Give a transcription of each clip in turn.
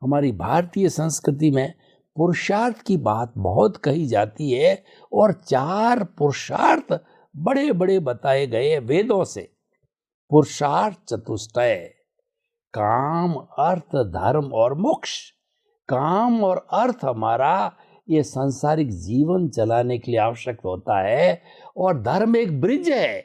हमारी भारतीय संस्कृति में पुरुषार्थ की बात बहुत कही जाती है और 4 पुरुषार्थ बड़े बड़े बताए गए वेदों से। पुरुषार्थ चतुष्टय, काम, अर्थ, धर्म और मोक्ष। काम और अर्थ हमारा ये सांसारिक जीवन चलाने के लिए आवश्यक होता है, और धर्म एक ब्रिज है।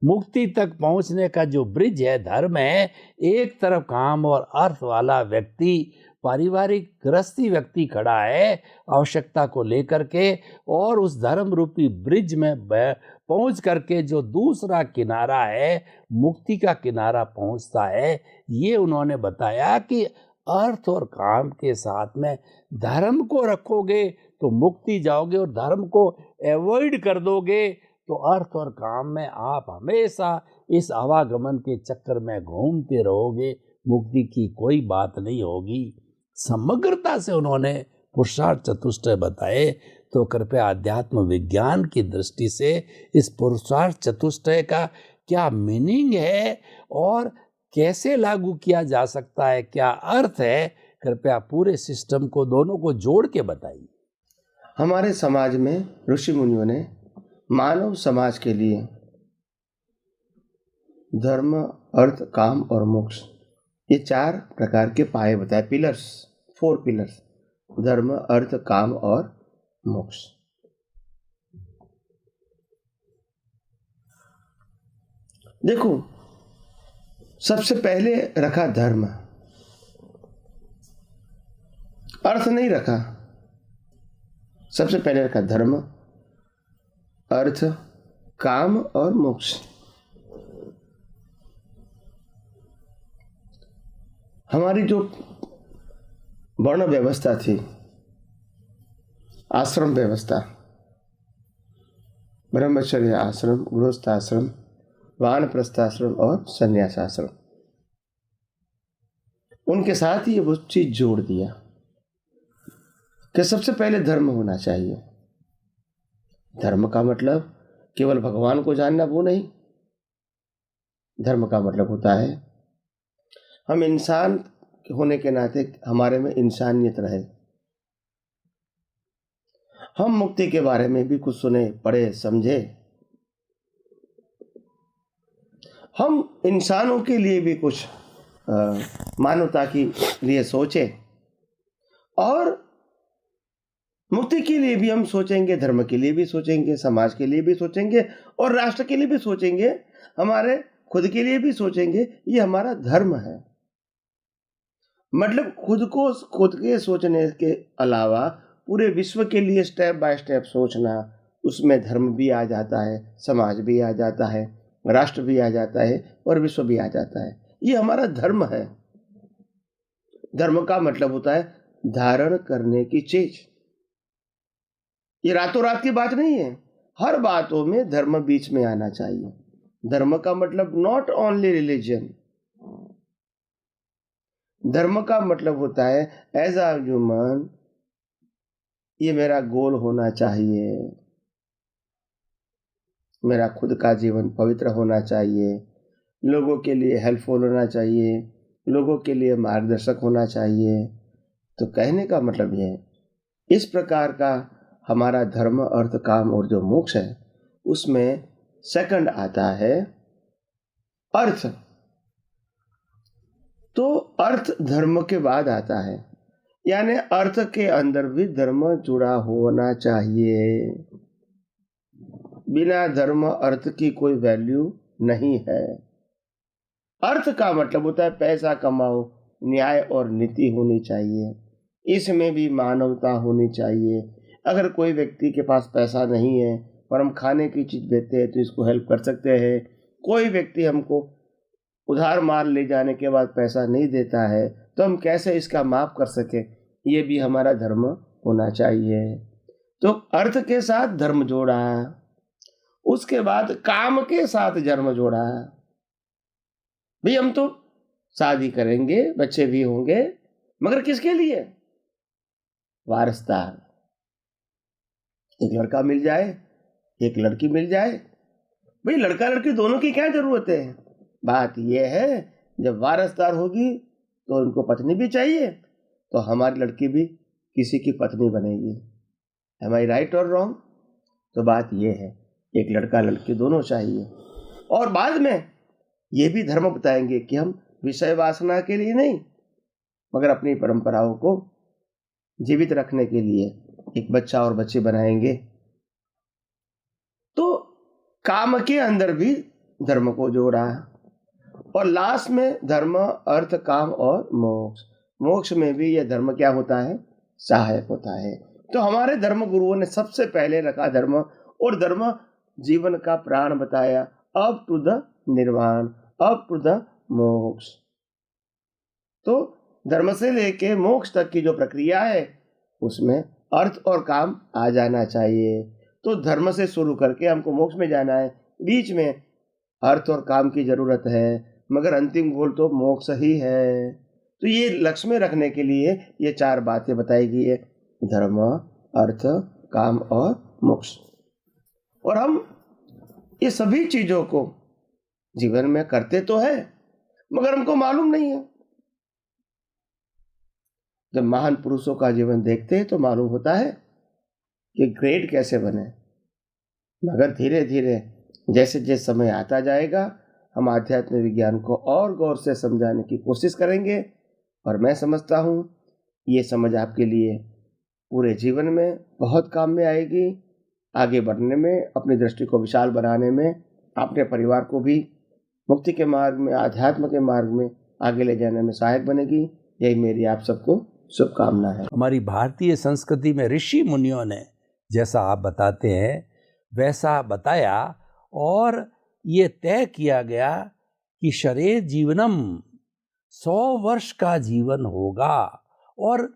मुक्ति तक पहुंचने का जो ब्रिज है धर्म है। एक तरफ काम और अर्थ वाला व्यक्ति, पारिवारिक गृहस्थी व्यक्ति खड़ा है आवश्यकता को लेकर के, और उस धर्म रूपी ब्रिज में पहुंच करके जो दूसरा किनारा है, मुक्ति का किनारा पहुंचता है। ये उन्होंने बताया कि अर्थ और काम के साथ में धर्म को रखोगे तो मुक्ति जाओगे, और धर्म को अवॉइड कर दोगे तो अर्थ और काम में आप हमेशा इस आवागमन के चक्कर में घूमते रहोगे, मुक्ति की कोई बात नहीं होगी। समग्रता से उन्होंने पुरुषार्थ चतुष्टय बताए। तो कृपया अध्यात्म विज्ञान की दृष्टि से इस पुरुषार्थ चतुष्टय का क्या मीनिंग है और कैसे लागू किया जा सकता है, क्या अर्थ है, कृपया पूरे सिस्टम को, दोनों को जोड़ के बताइए। हमारे समाज में ऋषि मुनियों ने मानव समाज के लिए धर्म, अर्थ, काम और मोक्ष, ये 4 प्रकार के पाए बताए, पिलर्स, 4 पिलर्स, धर्म, अर्थ, काम और मोक्ष। देखो, सबसे पहले रखा धर्म, अर्थ नहीं रखा। सबसे पहले रखा धर्म, अर्थ, काम और मोक्ष। हमारी जो वर्ण व्यवस्था थी, आश्रम व्यवस्था, ब्रह्मचर्य आश्रम, गृहस्थ आश्रम, वानप्रस्थाश्रम और संन्यास आश्रम, उनके साथ ही वो चीज जोड़ दिया कि सबसे पहले धर्म होना चाहिए। धर्म का मतलब केवल भगवान को जानना वो नहीं। धर्म का मतलब होता है हम इंसान होने के नाते हमारे में इंसानियत रहे। हम मुक्ति के बारे में भी कुछ सुने, पढ़े, समझे। हम इंसानों के लिए भी कुछ मानवता के लिए सोचे, और मुक्ति के लिए भी हम सोचेंगे, धर्म के लिए भी सोचेंगे, समाज के लिए भी सोचेंगे और राष्ट्र के लिए भी सोचेंगे, हमारे खुद के लिए भी सोचेंगे। ये हमारा धर्म है। मतलब खुद के सोचने के अलावा पूरे विश्व के लिए स्टेप बाय स्टेप सोचना, उसमें धर्म भी आ जाता है, समाज भी आ जाता है, राष्ट्र भी आ जाता है और विश्व भी आ जाता है। ये हमारा धर्म है। धर्म का मतलब होता है धारण करने की चीज। ये रातों रात की बात नहीं है। हर बातों में धर्म बीच में आना चाहिए। धर्म का मतलब नॉट ओनली रिलीजन। धर्म का मतलब होता है एज अ ह्यूमन, ये मेरा गोल होना चाहिए, मेरा खुद का जीवन पवित्र होना चाहिए, लोगों के लिए हेल्पफुल होना चाहिए, लोगों के लिए मार्गदर्शक होना चाहिए। तो कहने का मतलब ये है, इस प्रकार का हमारा धर्म, अर्थ, काम और जो मोक्ष है, उसमें सेकंड आता है अर्थ। तो अर्थ धर्म के बाद आता है, यानी अर्थ के अंदर भी धर्म जुड़ा होना चाहिए। बिना धर्म अर्थ की कोई वैल्यू नहीं है। अर्थ का मतलब होता है पैसा कमाओ, न्याय और नीति होनी चाहिए, इसमें भी मानवता होनी चाहिए। अगर कोई व्यक्ति के पास पैसा नहीं है और हम खाने की चीज देते हैं तो इसको हेल्प कर सकते हैं। कोई व्यक्ति हमको उधार माल ले जाने के बाद पैसा नहीं देता है तो हम कैसे इसका माफ कर सके, ये भी हमारा धर्म होना चाहिए। तो अर्थ के साथ धर्म जोड़ा, उसके बाद काम के साथ धर्म जोड़ा। भाई हम तो शादी करेंगे, बच्चे भी होंगे, मगर किसके लिए? वारिसदार। एक लड़का मिल जाए, एक लड़की मिल जाए। भाई लड़का लड़की दोनों की क्या जरूरत है? बात यह है जब वारिसदार होगी तो उनको पत्नी भी चाहिए, तो हमारी लड़की भी किसी की पत्नी बनेगी। एम आई राइट और रॉन्ग? तो बात ये है, एक लड़का लड़की दोनों चाहिए। और बाद में ये भी धर्म बताएंगे कि हम विषय वासना के लिए नहीं, मगर अपनी परंपराओं को जीवित रखने के लिए एक बच्चा और बच्ची बनाएंगे। तो काम के अंदर भी धर्म को जोड़ा, और लास्ट में धर्म, अर्थ, काम और मोक्ष। मोक्ष में भी यह धर्म क्या होता है? सहायक होता है। तो हमारे धर्म गुरुओं ने सबसे पहले रखा धर्म, और धर्म जीवन का प्राण बताया, अप टू द निर्वाण, अप टू द मोक्ष। तो धर्म से लेके मोक्ष तक की जो प्रक्रिया है उसमें अर्थ और काम आ जाना चाहिए। तो धर्म से शुरू करके हमको मोक्ष में जाना है, बीच में अर्थ और काम की जरूरत है, मगर अंतिम गोल तो मोक्ष ही है। तो ये लक्ष्य में रखने के लिए ये 4 बातें बताई गई है, धर्म, अर्थ, काम और मोक्ष। और हम ये सभी चीजों को जीवन में करते तो है, मगर हमको मालूम नहीं है। जब महान पुरुषों का जीवन देखते हैं तो मालूम होता है कि ग्रेट कैसे बने। मगर धीरे धीरे जैसे जैसे समय आता जाएगा, हम आध्यात्मिक विज्ञान को और गौर से समझाने की कोशिश करेंगे। और मैं समझता हूँ ये समझ आपके लिए पूरे जीवन में बहुत काम में आएगी, आगे बढ़ने में, अपनी दृष्टि को विशाल बनाने में, अपने परिवार को भी मुक्ति के मार्ग में, आध्यात्म के मार्ग में आगे ले जाने में सहायक बनेगी। यही मेरी आप सबको शुभकामना है। हमारी भारतीय संस्कृति में ऋषि मुनियों ने जैसा आप बताते हैं वैसा बताया, और ये तय किया गया कि शरीर जीवनम 100 वर्ष का जीवन होगा। और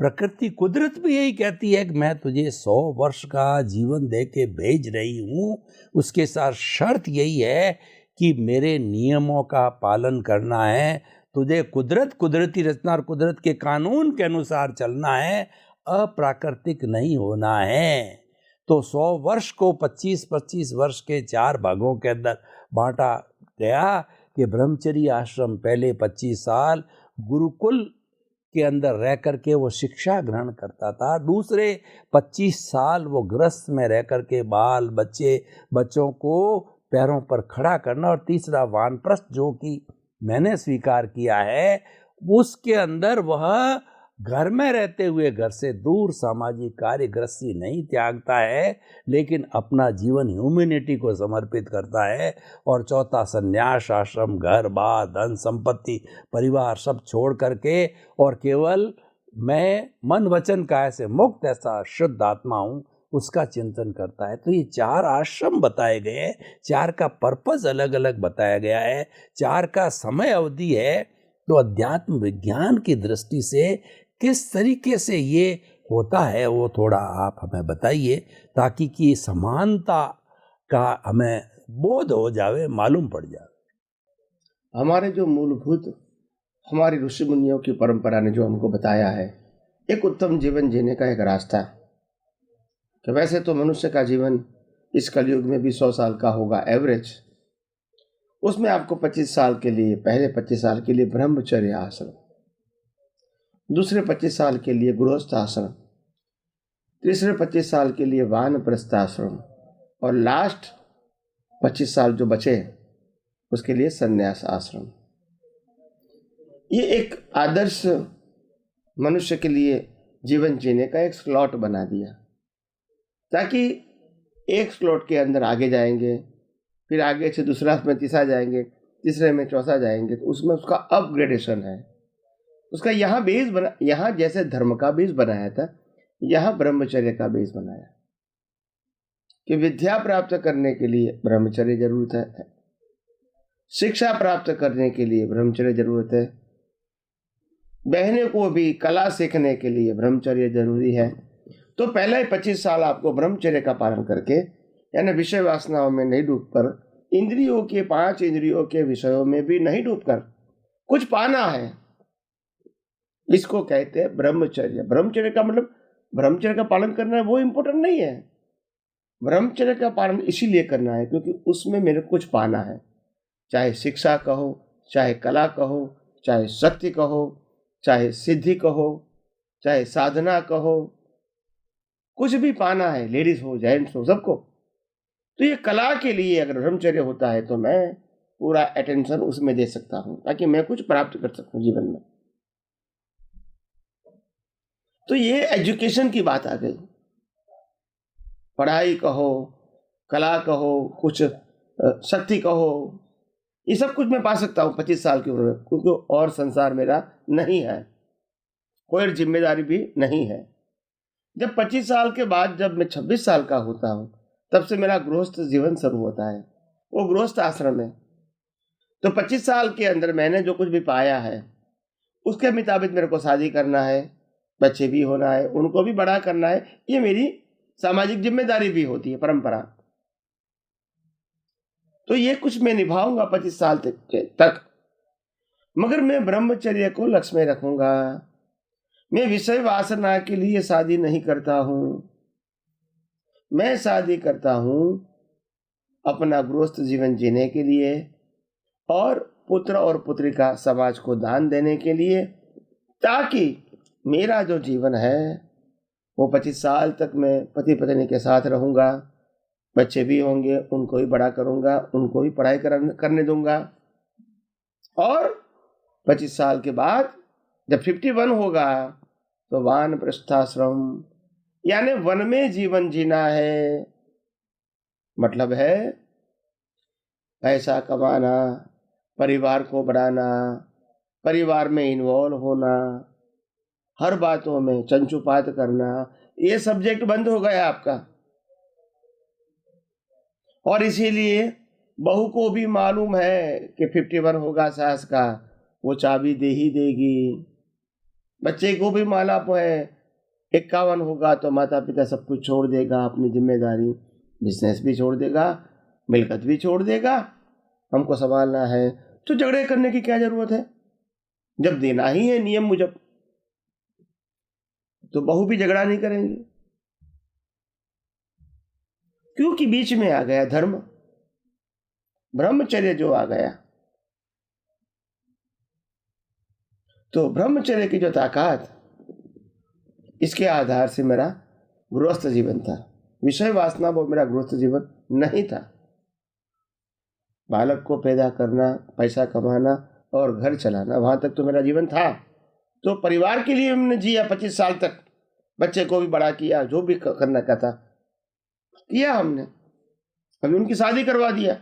प्रकृति, कुदरत भी यही कहती है कि मैं तुझे 100 वर्ष का जीवन दे के भेज रही हूँ। उसके साथ शर्त यही है कि मेरे नियमों का पालन करना है, तुझे कुदरती रचना और कुदरत के कानून के अनुसार चलना है, अप्राकृतिक नहीं होना है। तो 100 वर्ष को 25-25 वर्ष के 4 भागों के अंदर बांटा गया कि ब्रह्मचर्य आश्रम पहले 25 साल गुरुकुल के अंदर रह करके वो शिक्षा ग्रहण करता था, दूसरे 25 साल वो गृहस्थ में रह करके बाल बच्चों को पैरों पर खड़ा करना, और तीसरा वानप्रस्थ जो कि मैंने स्वीकार किया है, उसके अंदर वह घर में रहते हुए घर से दूर सामाजिक कार्य गृहस्थी नहीं त्यागता है, लेकिन अपना जीवन ह्यूमैनिटी को समर्पित करता है। और चौथा संन्यास आश्रम, घर बार, धन संपत्ति, परिवार सब छोड़ करके, और केवल मैं मन वचन काया से मुक्त ऐसा शुद्ध आत्मा हूँ, उसका चिंतन करता है। तो ये 4 आश्रम बताए गए हैं, 4 का पर्पस अलग अलग बताया गया है, 4 का समय अवधि है। तो अध्यात्म विज्ञान की दृष्टि से किस तरीके से ये होता है वो थोड़ा आप हमें बताइए, ताकि कि समानता का हमें बोध हो जावे, मालूम पड़ जाए। हमारे जो मूलभूत हमारी ऋषि मुनियों की परंपरा ने जो हमको बताया है, एक उत्तम जीवन जीने का एक रास्ता, कि वैसे तो मनुष्य का जीवन इस कलयुग में भी 100 साल का होगा एवरेज। उसमें आपको 25 साल के लिए, पहले 25 साल के लिए ब्रह्मचर्य आश्रम, दूसरे 25 साल के लिए गृहस्थ आश्रम, तीसरे 25 साल के लिए वानप्रस्थ आश्रम, और लास्ट 25 साल जो बचे उसके लिए संन्यास आश्रम। ये एक आदर्श मनुष्य के लिए जीवन जीने का एक स्लॉट बना दिया, ताकि एक स्लॉट के अंदर आगे जाएंगे, फिर आगे से दूसरा में तीसरा जाएंगे, तीसरे में चौथा जाएंगे, तो उसमें उसका अपग्रेडेशन है। उसका यहाँ बेस बना, यहाँ जैसे धर्म का बेस बनाया था, यहाँ ब्रह्मचर्य का बेस बनाया कि विद्या प्राप्त करने के लिए ब्रह्मचर्य जरूरत है, शिक्षा प्राप्त करने के लिए ब्रह्मचर्य जरूरत है, बहने को भी कला सीखने के लिए ब्रह्मचर्य जरूरी है। तो पहले 25 साल आपको ब्रह्मचर्य का पालन करके, यानी विषय वासनाओं में नहीं डूबकर, इंद्रियों के 5 इंद्रियों के विषयों में भी नहीं डूबकर कुछ पाना है, इसको कहते हैं ब्रह्मचर्य। ब्रह्मचर्य का मतलब ब्रह्मचर्य का पालन करना है वो इम्पोर्टेंट नहीं है। ब्रह्मचर्य का पालन इसीलिए करना है क्योंकि उसमें मेरे कुछ पाना है, चाहे शिक्षा कहो, चाहे कला कहो, चाहे शक्ति कहो, चाहे सिद्धि कहो, चाहे साधना कहो, कुछ भी पाना है, लेडीज हो जेंट्स हो सबको, तो ये कला के लिए अगर ब्रह्मचर्य होता है तो मैं पूरा अटेंशन उसमें दे सकता हूं ताकि मैं कुछ प्राप्त कर सकूं जीवन में। तो ये एजुकेशन की बात आ गई। पढ़ाई कहो, कला कहो, कुछ शक्ति कहो, ये सब कुछ मैं पा सकता हूं 25 साल की उम्र में, क्योंकि और संसार मेरा नहीं है, कोई जिम्मेदारी भी नहीं है। जब 25 साल के बाद जब मैं 26 साल का होता हूं तब से मेरा गृहस्थ जीवन शुरू होता है, वो गृहस्थ आश्रम है। तो 25 साल के अंदर मैंने जो कुछ भी पाया है उसके मुताबिक मेरे को शादी करना है, बच्चे भी होना है, उनको भी बड़ा करना है, ये मेरी सामाजिक जिम्मेदारी भी होती है, परंपरा। तो ये कुछ मैं निभाऊंगा 25 साल तक। मगर मैं ब्रह्मचर्य को लक्ष्य में रखूंगा। मैं विषय वासना के लिए शादी नहीं करता हूं, मैं शादी करता हूं अपना गृहस्थ जीवन जीने के लिए और पुत्र और पुत्री का समाज को दान देने के लिए, ताकि मेरा जो जीवन है वो 25 साल तक मैं पति पत्नी के साथ रहूंगा, बच्चे भी होंगे, उनको भी बड़ा करूंगा, उनको भी पढ़ाई करने दूंगा। और 25 साल के बाद जब 51 होगा तो वानप्रस्थाश्रम यानी वन में जीवन जीना है। मतलब है पैसा कमाना, परिवार को बढ़ाना, परिवार में इन्वॉल्व होना, हर बातों में चंचुपात करना, ये सब्जेक्ट बंद हो गया आपका। और इसीलिए बहू को भी मालूम है कि 51 होगा सास का, वो चाबी दे ही देगी। बच्चे को भी मालूम है 51 होगा तो माता पिता सब कुछ छोड़ देगा, अपनी जिम्मेदारी, बिजनेस भी छोड़ देगा, मिलकत भी छोड़ देगा, हमको संभालना है। तो झगड़े करने की क्या जरूरत है, जब देना ही है नियम मुजब तो बहू भी झगड़ा नहीं करेंगे, क्योंकि बीच में आ गया धर्म, ब्रह्मचर्य जो आ गया। तो ब्रह्मचर्य की जो ताकत, इसके आधार से मेरा गृहस्थ जीवन था। विषय वासना वो मेरा गृहस्थ जीवन नहीं था। बालक को पैदा करना, पैसा कमाना और घर चलाना, वहां तक तो मेरा जीवन था। तो परिवार के लिए हमने जिया 25 साल तक, बच्चे को भी बड़ा किया, जो भी करना का था किया हमने। अभी उनकी शादी करवा दिया,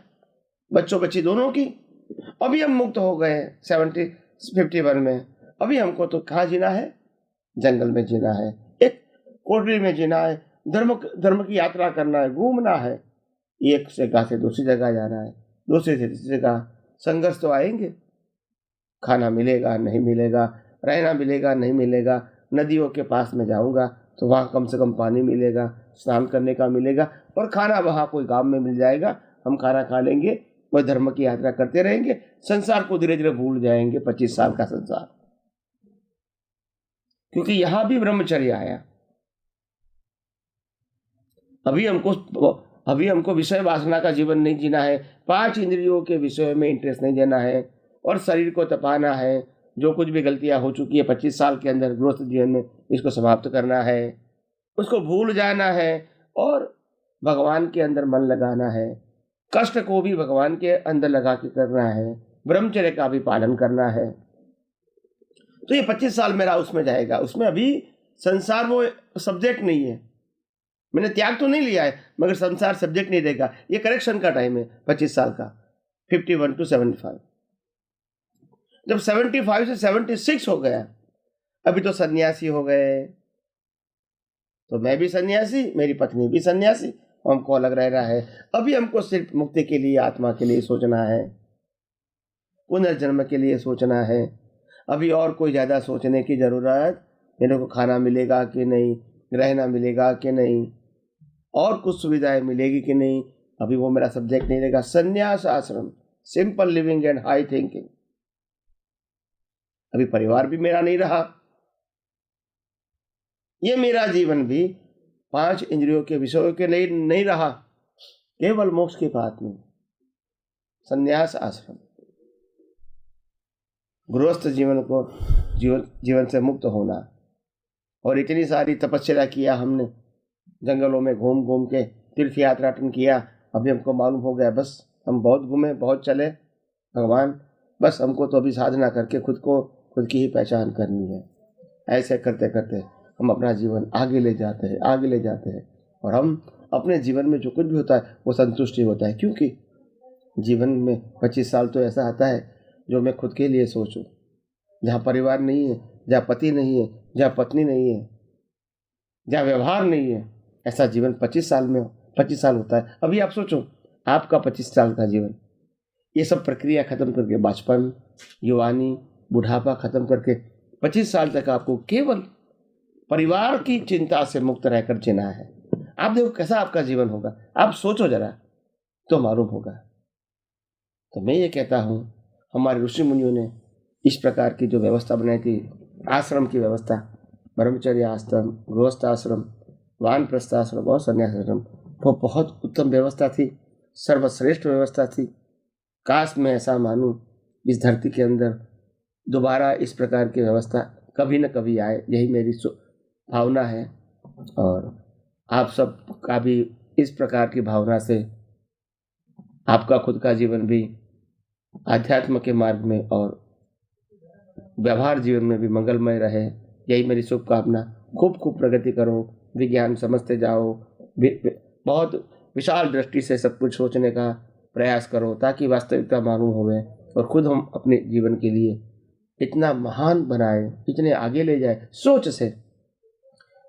बच्चों बच्ची दोनों की। अभी हम मुक्त हो गए 51 में। अभी हमको तो कहाँ जीना है, जंगल में जीना है, एक कोठरी में जीना है, धर्म की यात्रा करना है, घूमना है, एक जगह से दूसरी जगह जाना है, दूसरी से तीसरी जगह। संघर्ष तो आएंगे, खाना मिलेगा नहीं मिलेगा, रहना मिलेगा नहीं मिलेगा। नदियों के पास में जाऊंगा तो वहां कम से कम पानी मिलेगा, स्नान करने का मिलेगा, और खाना वहां कोई गांव में मिल जाएगा, हम खाना खा लेंगे, वह धर्म की यात्रा करते रहेंगे, संसार को धीरे धीरे भूल जाएंगे। 25 साल का संसार, क्योंकि यहां भी ब्रह्मचर्य आया। अभी हमको विषय वासना का जीवन नहीं जीना है, 5 इंद्रियों के विषयों में इंटरेस्ट नहीं देना है, और शरीर को तपाना है। जो कुछ भी गलतियां हो चुकी है 25 साल के अंदर गृहस्थ जीवन में, इसको समाप्त करना है, उसको भूल जाना है और भगवान के अंदर मन लगाना है। कष्ट को भी भगवान के अंदर लगा के करना है, ब्रह्मचर्य का भी पालन करना है। तो ये 25 साल मेरा उसमें जाएगा। उसमें अभी संसार वो सब्जेक्ट नहीं है, मैंने त्याग तो नहीं लिया है, मगर संसार सब्जेक्ट नहीं देगा। ये करेक्शन का टाइम है 25 साल का, 51 to 75। जब 75 से 76 हो गया, अभी तो सन्यासी हो गए, तो मैं भी सन्यासी, मेरी पत्नी भी सन्यासी, हमको अलग रह रहा है। अभी हमको सिर्फ मुक्ति के लिए, आत्मा के लिए सोचना है, पुनर्जन्म के लिए सोचना है। अभी और कोई ज़्यादा सोचने की ज़रूरत, मेरे को खाना मिलेगा कि नहीं, रहना मिलेगा कि नहीं, और कुछ सुविधाएं मिलेगी कि नहीं, अभी वो मेरा सब्जेक्ट नहीं रहेगा। संन्यास आश्रम, simple living and high thinking. अभी परिवार भी मेरा नहीं रहा, ये मेरा जीवन भी 5 इंद्रियों के विषयों के लिए नहीं रहा, केवल मोक्ष के बात में। संन्यास आश्रम, गृहस्थ जीवन को जीवन से मुक्त होना। और इतनी सारी तपस्या किया हमने, जंगलों में घूम घूम के तीर्थ यात्राटन किया, अभी हमको मालूम हो गया बस हम बहुत घूमे, बहुत चले, भगवान बस हमको तो अभी साधना करके खुद की ही पहचान करनी है। ऐसे करते करते हम अपना जीवन आगे ले जाते हैं और हम अपने जीवन में जो कुछ भी होता है वो संतुष्टि होता है। क्योंकि जीवन में 25 साल तो ऐसा आता है जो मैं खुद के लिए सोचूं, जहाँ परिवार नहीं है, जहाँ पति नहीं है, जहाँ पत्नी नहीं है, जहाँ व्यवहार नहीं है, ऐसा जीवन 25 साल होता है। अभी आप सोचो आपका 25 साल का जीवन, ये सब प्रक्रिया खत्म करके बचपन, युवानी, बुढ़ापा खत्म करके 25 साल तक आपको केवल परिवार की चिंता से मुक्त रहकर जीना है। आप देखो कैसा आपका जीवन होगा, आप सोचो जरा तो मालूम होगा। तो मैं ये कहता हूँ हमारे ऋषि मुनियों ने इस प्रकार की जो व्यवस्था बनाई थी, आश्रम की व्यवस्था, ब्रह्मचर्य आश्रम, गृहस्थ आश्रम, वानप्रस्थ आश्रम और संन्यास आश्रम, वो बहुत उत्तम व्यवस्था थी, सर्वश्रेष्ठ व्यवस्था थी। काश मैं ऐसा मानूं इस धरती के अंदर दोबारा इस प्रकार की व्यवस्था कभी न कभी आए, यही मेरी भावना है। और आप सब का भी इस प्रकार की भावना से आपका खुद का जीवन भी आध्यात्म के मार्ग में और व्यवहार जीवन में भी मंगलमय रहे, यही मेरी शुभकामना। खूब प्रगति करो, विज्ञान समझते जाओ, बहुत विशाल दृष्टि से सब कुछ सोचने का प्रयास करो ताकि वास्तविकता मालूम होवे और खुद हम अपने जीवन के लिए इतना महान बनाए, इतने आगे ले जाए सोच से,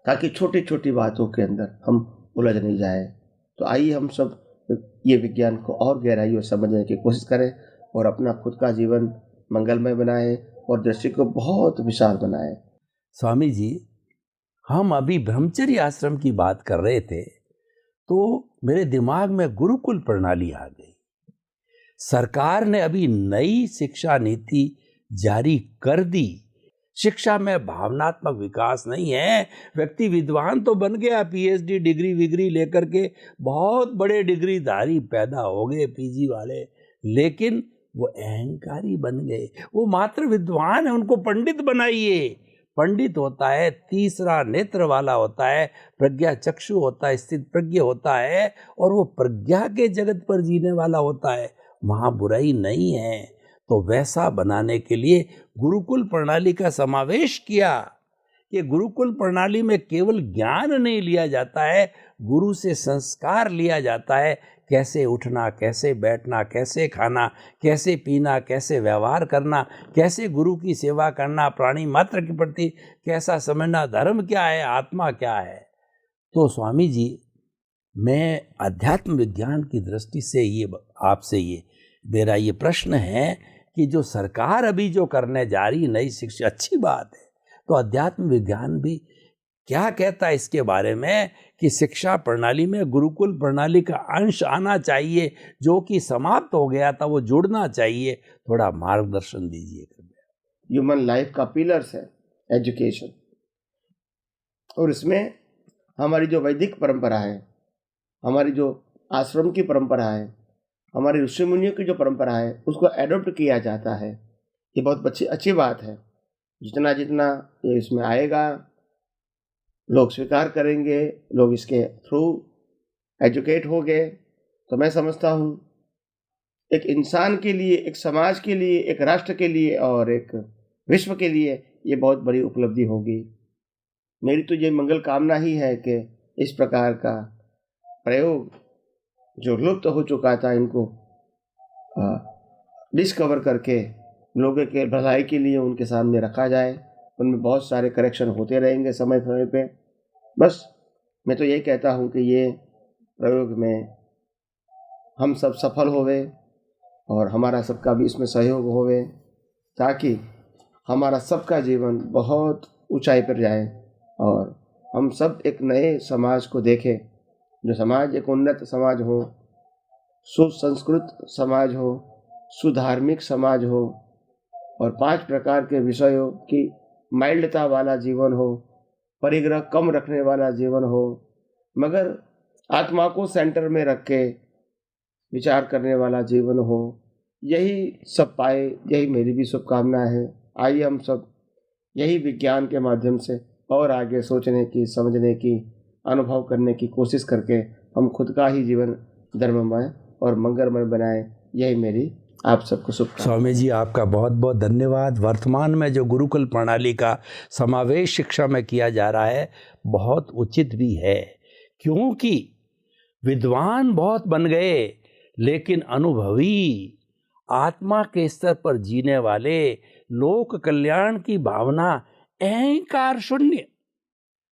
ताकि छोटी छोटी बातों के अंदर हम उलझ नहीं जाए। तो आइए हम सब ये विज्ञान को और गहराई और समझने की कोशिश करें और अपना खुद का जीवन मंगलमय बनाए और दृष्टि को बहुत विशाल बनाए। स्वामी जी, हम अभी ब्रह्मचर्य आश्रम की बात कर रहे थे तो मेरे दिमाग में गुरुकुल प्रणाली आ गई। सरकार ने अभी नई शिक्षा नीति जारी कर दी। शिक्षा में भावनात्मक विकास नहीं है। व्यक्ति विद्वान तो बन गया, पीएचडी डिग्री विग्री लेकर के बहुत बड़े डिग्रीधारी पैदा हो गए, पीजी वाले, लेकिन वो अहंकारी बन गए। वो मात्र विद्वान है, उनको पंडित बनाइए। पंडित होता है तीसरा नेत्र वाला होता है, प्रज्ञा चक्षु होता है, स्थित प्रज्ञ होता है और वो प्रज्ञा के जगत पर जीने वाला होता है। वहाँ बुराई नहीं है। तो वैसा बनाने के लिए गुरुकुल प्रणाली का समावेश किया। कि गुरुकुल प्रणाली में केवल ज्ञान नहीं लिया जाता है, गुरु से संस्कार लिया जाता है। कैसे उठना, कैसे बैठना, कैसे खाना, कैसे पीना, कैसे व्यवहार करना, कैसे गुरु की सेवा करना, प्राणी मात्र के प्रति कैसा समझना, धर्म क्या है, आत्मा क्या है। तो स्वामी जी, मैं अध्यात्म विज्ञान की दृष्टि से आपसे मेरा ये प्रश्न है कि जो सरकार अभी जो करने जा रही नई शिक्षा, अच्छी बात है, तो अध्यात्म विज्ञान भी क्या कहता है इसके बारे में कि शिक्षा प्रणाली में गुरुकुल प्रणाली का अंश आना चाहिए, जो कि समाप्त हो गया था, वो जुड़ना चाहिए। थोड़ा मार्गदर्शन दीजिए कृपया। ह्यूमन लाइफ का पिलर्स है एजुकेशन, और इसमें हमारी जो वैदिक परंपरा है, हमारी जो आश्रम की परंपरा है, हमारी ऋषि मुनियों की जो परंपरा है, उसको एडॉप्ट किया जाता है। ये बहुत अच्छी बात है। जितना जितना ये इसमें आएगा, लोग स्वीकार करेंगे, लोग इसके थ्रू एजुकेट हो गए, तो मैं समझता हूँ एक इंसान के लिए, एक समाज के लिए, एक राष्ट्र के लिए और एक विश्व के लिए ये बहुत बड़ी उपलब्धि होगी। मेरी तो ये मंगल कामना ही है कि इस प्रकार का प्रयोग जो लुप्त हो चुका था, इनको डिस्कवर करके लोगों के भलाई के लिए उनके सामने रखा जाए। उनमें बहुत सारे करेक्शन होते रहेंगे समय समय पे। बस मैं तो यही कहता हूँ कि ये प्रयोग में हम सब सफल होवे और हमारा सबका भी इसमें सहयोग होवे, ताकि हमारा सबका जीवन बहुत ऊंचाई पर जाए और हम सब एक नए समाज को देखें, जो समाज एक उन्नत समाज हो, सुसंस्कृत समाज हो, सुधार्मिक समाज हो और 5 प्रकार के विषयों की माइल्डता वाला जीवन हो, परिग्रह कम रखने वाला जीवन हो, मगर आत्मा को सेंटर में रख के विचार करने वाला जीवन हो, यही सब पाए, यही मेरी भी शुभकामना है। आइए हम सब यही विज्ञान के माध्यम से और आगे सोचने की, समझने की, अनुभव करने की कोशिश करके हम खुद का ही जीवन धर्ममय और मंगलमय बनाएं। यही मेरी आप सबको शुभकामना। स्वामी जी, आपका बहुत बहुत धन्यवाद। वर्तमान में जो गुरुकुल प्रणाली का समावेश शिक्षा में किया जा रहा है बहुत उचित भी है, क्योंकि विद्वान बहुत बन गए लेकिन अनुभवी, आत्मा के स्तर पर जीने वाले, लोक कल्याण की भावना, अहंकार शून्य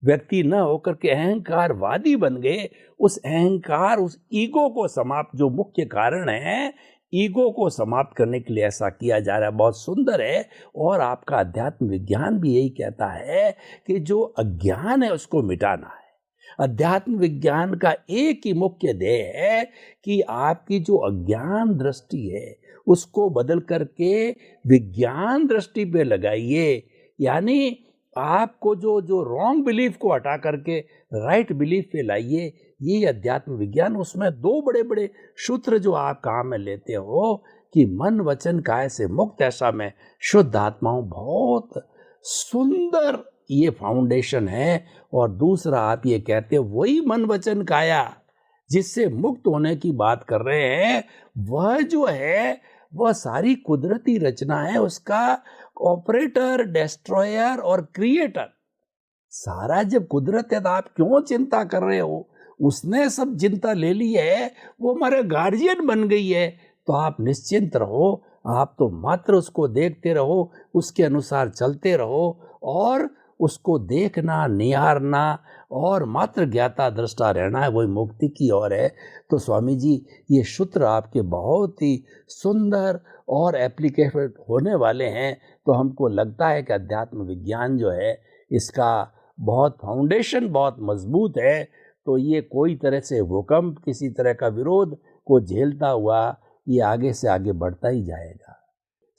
व्यक्ति न होकर के अहंकारवादी बन गए। उस अहंकार, उस ईगो को समाप्त, जो मुख्य कारण है, ईगो को समाप्त करने के लिए ऐसा किया जा रहा है। बहुत सुंदर है। और आपका अध्यात्म विज्ञान भी यही कहता है कि जो अज्ञान है उसको मिटाना है। अध्यात्म विज्ञान का एक ही मुख्य ध्येय है कि आपकी जो अज्ञान दृष्टि है उसको बदल करके विज्ञान दृष्टि पे लगाइए। यानी आपको जो रॉन्ग बिलीफ को हटा करके राइट बिलीफ पे लाइए। ये अध्यात्म विज्ञान, उसमें दो बड़े बड़े सूत्र जो आप काम में लेते हो कि मन वचन काय से मुक्त, ऐसा में शुद्ध आत्माओं, बहुत सुंदर ये फाउंडेशन है। और दूसरा आप ये कहते हो वही मन वचन काया जिससे मुक्त होने की बात कर रहे हैं, वह जो है वह सारी कुदरती रचना है, उसका ऑपरेटर, डिस्ट्रॉयर और क्रिएटर सारा जब कुदरत है तो आप क्यों चिंता कर रहे हो? उसने सब चिंता ले ली है, वो हमारे गार्जियन बन गई है। तो आप निश्चिंत रहो, आप तो मात्र उसको देखते रहो, उसके अनुसार चलते रहो और उसको देखना, निहारना और मात्र ज्ञाता दृष्टा रहना है, वही मुक्ति की ओर है। तो स्वामी जी, ये सूत्र आपके बहुत ही सुंदर और एप्लीकेबल होने वाले हैं। तो हमको लगता है कि अध्यात्म विज्ञान जो है इसका बहुत फाउंडेशन बहुत मजबूत है। तो ये कोई तरह से भूकंप, किसी तरह का विरोध को झेलता हुआ ये आगे से आगे बढ़ता ही जाएगा।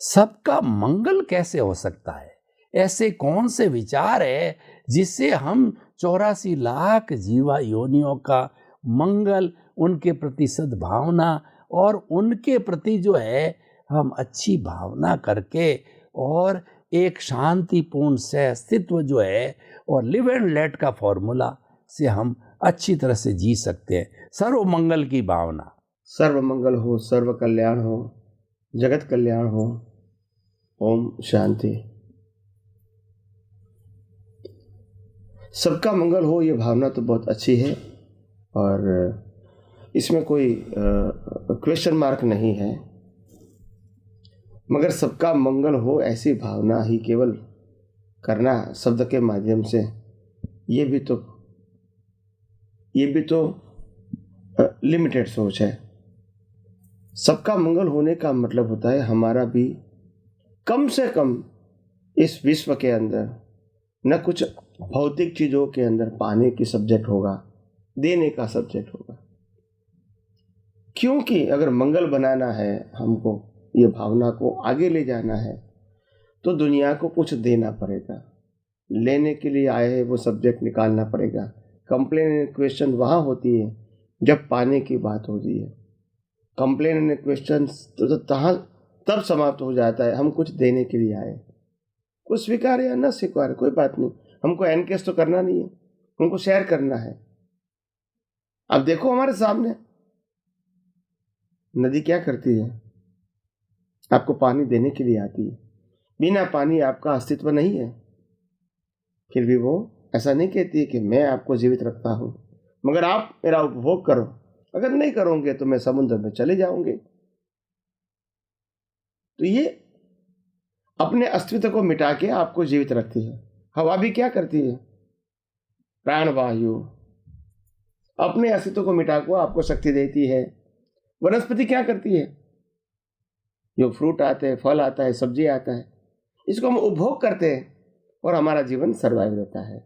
सबका मंगल कैसे हो सकता है? ऐसे कौन से विचार है जिससे हम 84 लाख जीवा योनियों का मंगल, उनके प्रति सद्भावना और उनके प्रति जो है हम अच्छी भावना करके और एक शांतिपूर्ण सह अस्तित्व जो है और लिव एंड लेट का फॉर्मूला से हम अच्छी तरह से जी सकते हैं। सर्व मंगल की भावना। सर्व मंगल हो, सर्व कल्याण हो, जगत कल्याण हो। ओम शांति। सबका मंगल हो, ये भावना तो बहुत अच्छी है और इसमें कोई क्वेश्चन मार्क नहीं है। मगर सबका मंगल हो ऐसी भावना ही केवल करना शब्द के माध्यम से, ये भी तो लिमिटेड सोच है। सबका मंगल होने का मतलब होता है हमारा भी कम से कम इस विश्व के अंदर न कुछ भौतिक चीज़ों के अंदर पाने की सब्जेक्ट होगा, देने का सब्जेक्ट होगा। क्योंकि अगर मंगल बनाना है, हमको ये भावना को आगे ले जाना है, तो दुनिया को कुछ देना पड़ेगा। लेने के लिए आए हैं वो सब्जेक्ट निकालना पड़ेगा। कंप्लेन एंड क्वेश्चन वहाँ होती है जब पाने की बात होती है। कंप्लेन एंड क्वेश्चन तो तब समाप्त हो जाता है हम कुछ देने के लिए आए। कुछ स्वीकार या न स्वीकार कोई बात नहीं, हमको एनकेस तो करना नहीं है, हमको शेयर करना है। अब देखो हमारे सामने नदी क्या करती है, आपको पानी देने के लिए आती है। बिना पानी आपका अस्तित्व नहीं है, फिर भी वो ऐसा नहीं कहती है कि मैं आपको जीवित रखता हूं, मगर आप मेरा उपभोग करो, अगर नहीं करोगे तो मैं समुद्र में चले जाऊंगे। तो ये अपने अस्तित्व को मिटा के आपको जीवित रखती है। हवा भी क्या करती है, प्राणवायु अपने अस्तित्व को मिटा को आपको शक्ति देती है। वनस्पति क्या करती है, जो फ्रूट आते हैं, फल आता है, सब्जी आता है, इसको हम उपभोग करते हैं और हमारा जीवन सर्वाइव रहता है।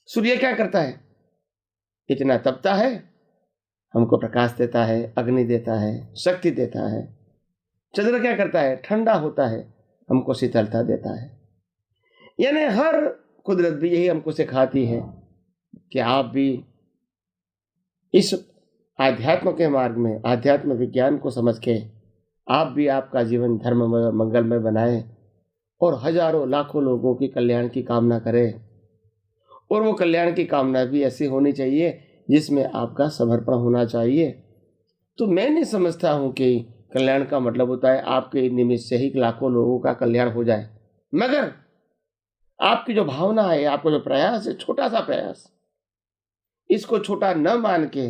सूर्य क्या करता है, इतना तपता है, हमको प्रकाश देता है, अग्नि देता है, शक्ति देता है। चंद्र क्या करता है, ठंडा होता है, हमको शीतलता देता है। यानी हर कुदरत भी यही हमको सिखाती है कि आप भी इस आध्यात्म के मार्ग में, आध्यात्म विज्ञान को समझ के आप भी आपका जीवन धर्म मंगलमय बनाएं और हजारों लाखों लोगों की कल्याण की कामना करें। और वो कल्याण की कामना भी ऐसी होनी चाहिए जिसमें आपका समर्पण होना चाहिए। तो मैं नहीं समझता हूं कि कल्याण का मतलब होता है आपके निमित्त से ही लाखों लोगों का कल्याण हो जाए, मगर आपकी जो भावना है, आपका जो प्रयास है, छोटा सा प्रयास, इसको छोटा न मान के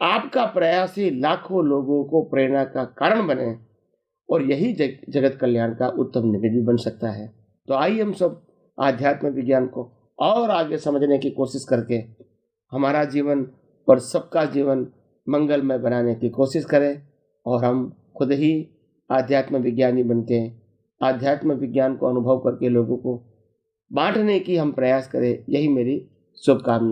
आपका प्रयास ही लाखों लोगों को प्रेरणा का कारण बने और यही जगत कल्याण का उत्तम निमित्त भी बन सकता है। तो आइए हम सब आध्यात्म विज्ञान को और आगे समझने की कोशिश करके हमारा जीवन और सबका जीवन मंगलमय बनाने की कोशिश करें और हम खुद ही आध्यात्म विज्ञानी बनके आध्यात्म विज्ञान को अनुभव करके लोगों को बांटने की हम प्रयास करें। यही मेरी शुभकामना।